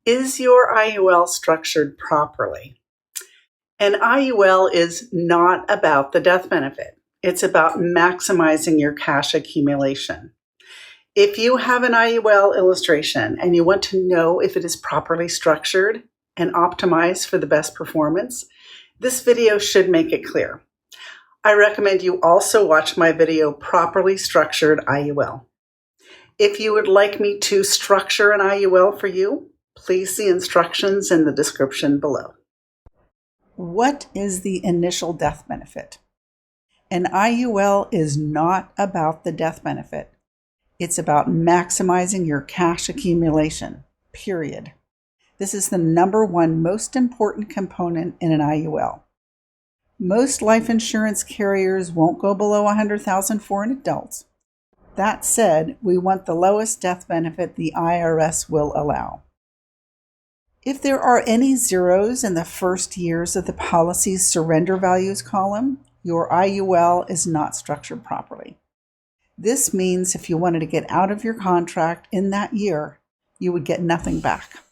Is your IUL structured properly? An IUL is not about the death benefit. It's about maximizing your cash accumulation. If you have an IUL illustration and you want to know if it is properly structured and optimized for the best performance, this video should make it clear. I recommend you also watch my video, Properly Structured IUL. If you would like me to structure an IUL for you, please see instructions in the description below. What is the initial death benefit? An IUL is not about the death benefit. It's about maximizing your cash accumulation, period. This is the number one most important component in an IUL. Most life insurance carriers won't go below $100,000 for an adult. That said, we want the lowest death benefit the IRS will allow. If there are any zeros in the first years of the policy's surrender values column, your IUL is not structured properly. This means if you wanted to get out of your contract in that year, you would get nothing back.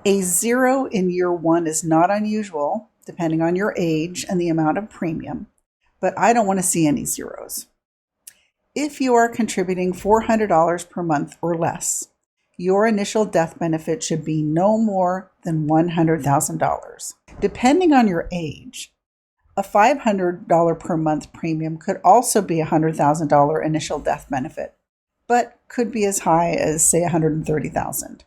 A zero in year one is not unusual, depending on your age and the amount of premium, but I don't want to see any zeros. If you are contributing $400 per month or less, your initial death benefit should be no more than $100,000. Depending on your age, a $500 per month premium could also be a $100,000 initial death benefit, but could be as high as, say, $130,000.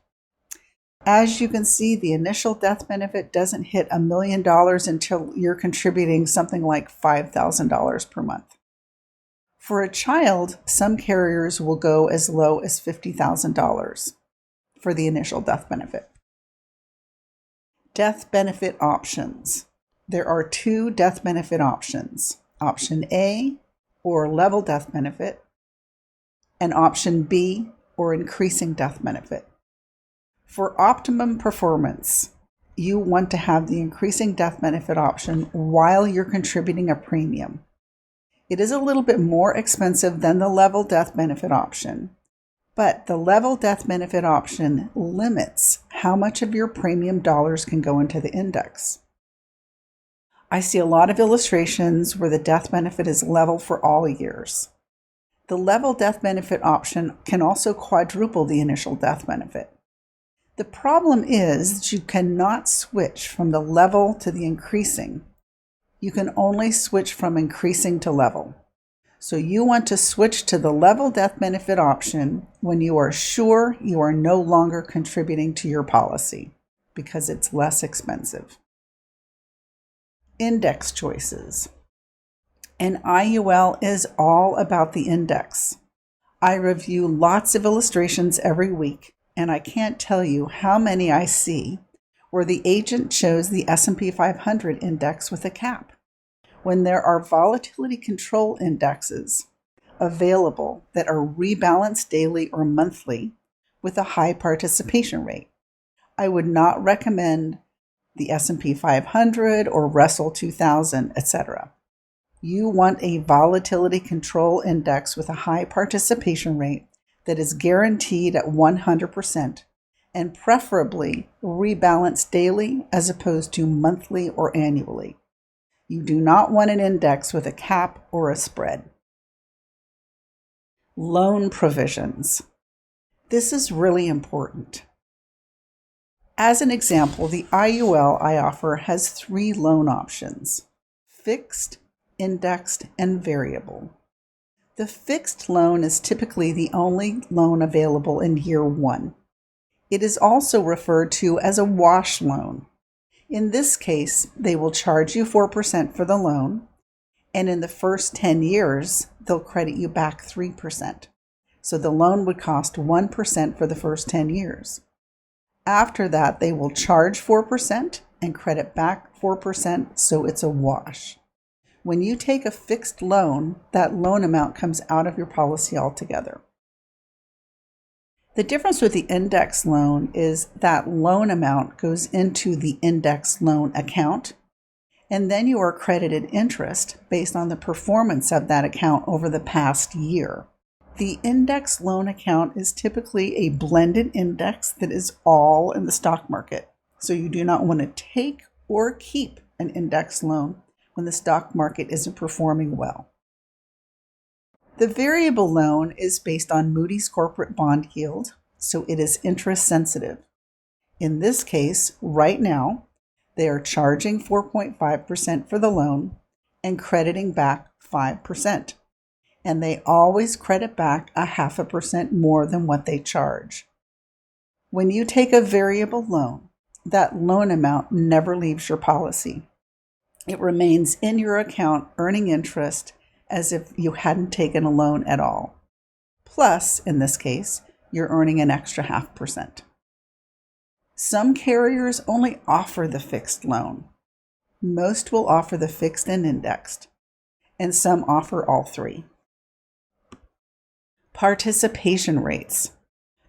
As you can see, the initial death benefit doesn't hit $1 million until you're contributing something like $5,000 per month. For a child, some carriers will go as low as $50,000 for the initial death benefit. Death benefit options. There are two death benefit options, option A, or level death benefit, and option B, or increasing death benefit. For optimum performance, you want to have the increasing death benefit option while you're contributing a premium. It is a little bit more expensive than the level death benefit option, but the level death benefit option limits how much of your premium dollars can go into the index. I see a lot of illustrations where the death benefit is level for all years. The level death benefit option can also quadruple the initial death benefit. The problem is that you cannot switch from the level to the increasing. You can only switch from increasing to level. So you want to switch to the level death benefit option when you are sure you are no longer contributing to your policy because it's less expensive. Index choices. An IUL is all about the index. I review lots of illustrations every week, and I can't tell you how many I see where the agent chose the S&P 500 index with a cap, when there are volatility control indexes available that are rebalanced daily or monthly with a high participation rate. I would not recommend the S&P 500 or Russell 2000, etc. You want a volatility control index with a high participation rate that is guaranteed at 100% and preferably rebalanced daily as opposed to monthly or annually. You do not want an index with a cap or a spread. Loan provisions. This is really important. As an example, the IUL I offer has 3 loan options: fixed, indexed, and variable. The fixed loan is typically the only loan available in year 1. It is also referred to as a wash loan. In this case, they will charge you 4% for the loan, and in the first 10 years, they'll credit you back 3%. So the loan would cost 1% for the first 10 years. After that, they will charge 4% and credit back 4%, so it's a wash. When you take a fixed loan, that loan amount comes out of your policy altogether. The difference with the index loan is that loan amount goes into the index loan account, and then you are credited interest based on the performance of that account over the past year. The index loan account is typically a blended index that is all in the stock market. So you do not want to take or keep an index loan when the stock market isn't performing well. The variable loan is based on Moody's corporate bond yield, so it is interest sensitive. In this case, right now, they are charging 4.5% for the loan and crediting back 5%. And they always credit back 0.5% more than what they charge. When you take a variable loan, that loan amount never leaves your policy. It remains in your account earning interest as if you hadn't taken a loan at all. Plus, in this case, you're earning an extra 0.5%. Some carriers only offer the fixed loan. Most will offer the fixed and indexed, and some offer all three. Participation rates.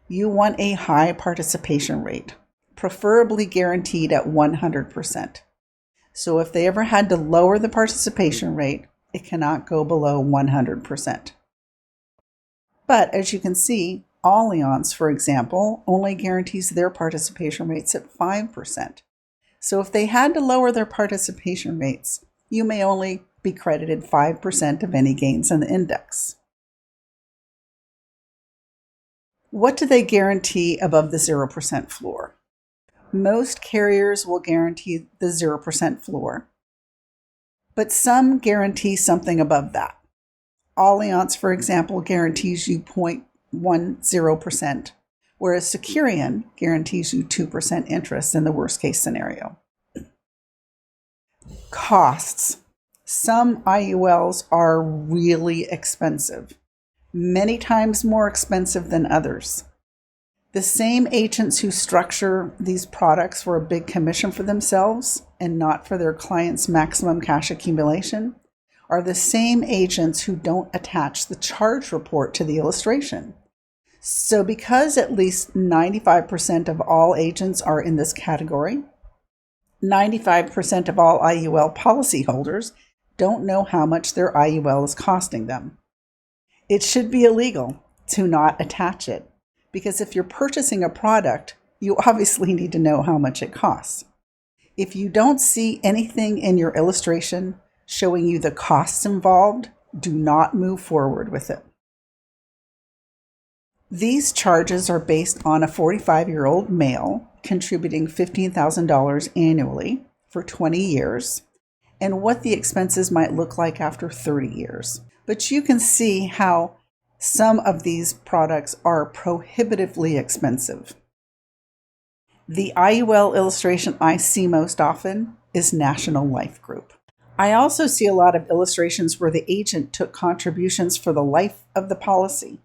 You want a high participation rate, preferably guaranteed at 100%. So if they ever had to lower the participation rate, it cannot go below 100%. But as you can see, Allianz, for example, only guarantees their participation rates at 5%. So if they had to lower their participation rates, you may only be credited 5% of any gains in the index. What do they guarantee above the 0% floor? Most carriers will guarantee the 0% floor, but some guarantee something above that. Allianz, for example, guarantees you 0.10%, whereas Securian guarantees you 2% interest in the worst case scenario. Costs. Some IULs are really expensive, many times more expensive than others. The same agents who structure these products for a big commission for themselves and not for their clients' maximum cash accumulation are the same agents who don't attach the charge report to the illustration. So because at least 95% of all agents are in this category, 95% of all IUL policyholders don't know how much their IUL is costing them. It should be illegal to not attach it, because if you're purchasing a product, you obviously need to know how much it costs. If you don't see anything in your illustration showing you the costs involved, do not move forward with it. These charges are based on a 45-year-old male contributing $15,000 annually for 20 years and what the expenses might look like after 30 years. But you can see how some of these products are prohibitively expensive. The IUL illustration I see most often is National Life Group. I also see a lot of illustrations where the agent took contributions for the life of the policy.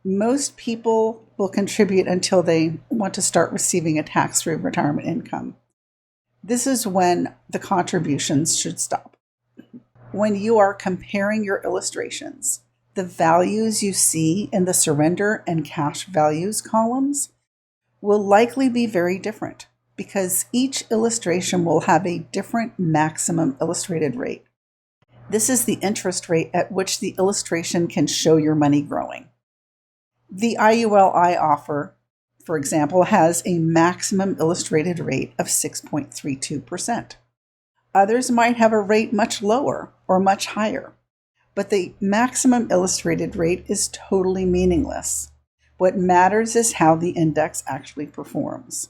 Most people will contribute until they want to start receiving a tax-free retirement income. This is when the contributions should stop. When you are comparing your illustrations, the values you see in the surrender and cash values columns will likely be very different because each illustration will have a different maximum illustrated rate. This is the interest rate at which the illustration can show your money growing. The IUL I offer, for example, has a maximum illustrated rate of 6.32%. Others might have a rate much lower or much higher, but the maximum illustrated rate is totally meaningless. What matters is how the index actually performs.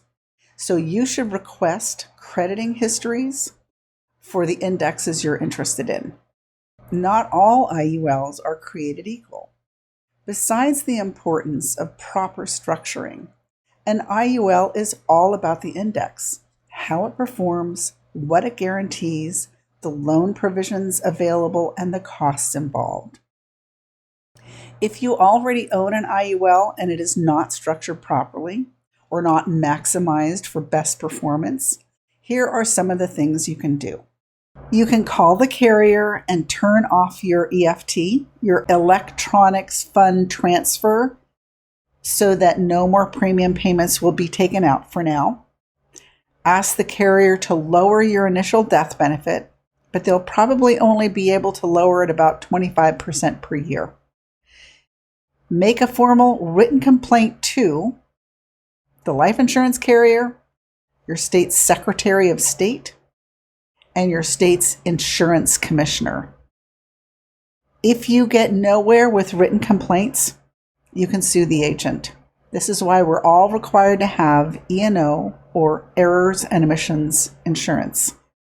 So you should request crediting histories for the indexes you're interested in. Not all IULs are created equal. Besides the importance of proper structuring, an IUL is all about the index, how it performs, what it guarantees, the loan provisions available, and the costs involved. If you already own an IUL and it is not structured properly or not maximized for best performance, here are some of the things you can do. You can call the carrier and turn off your EFT, your electronics fund transfer, so that no more premium payments will be taken out for now. Ask the carrier to lower your initial death benefit, but they'll probably only be able to lower it about 25% per year. Make a formal written complaint to the life insurance carrier, your state's Secretary of State, and your state's insurance commissioner. If you get nowhere with written complaints, you can sue the agent. This is why we're all required to have E&O or errors and omissions insurance.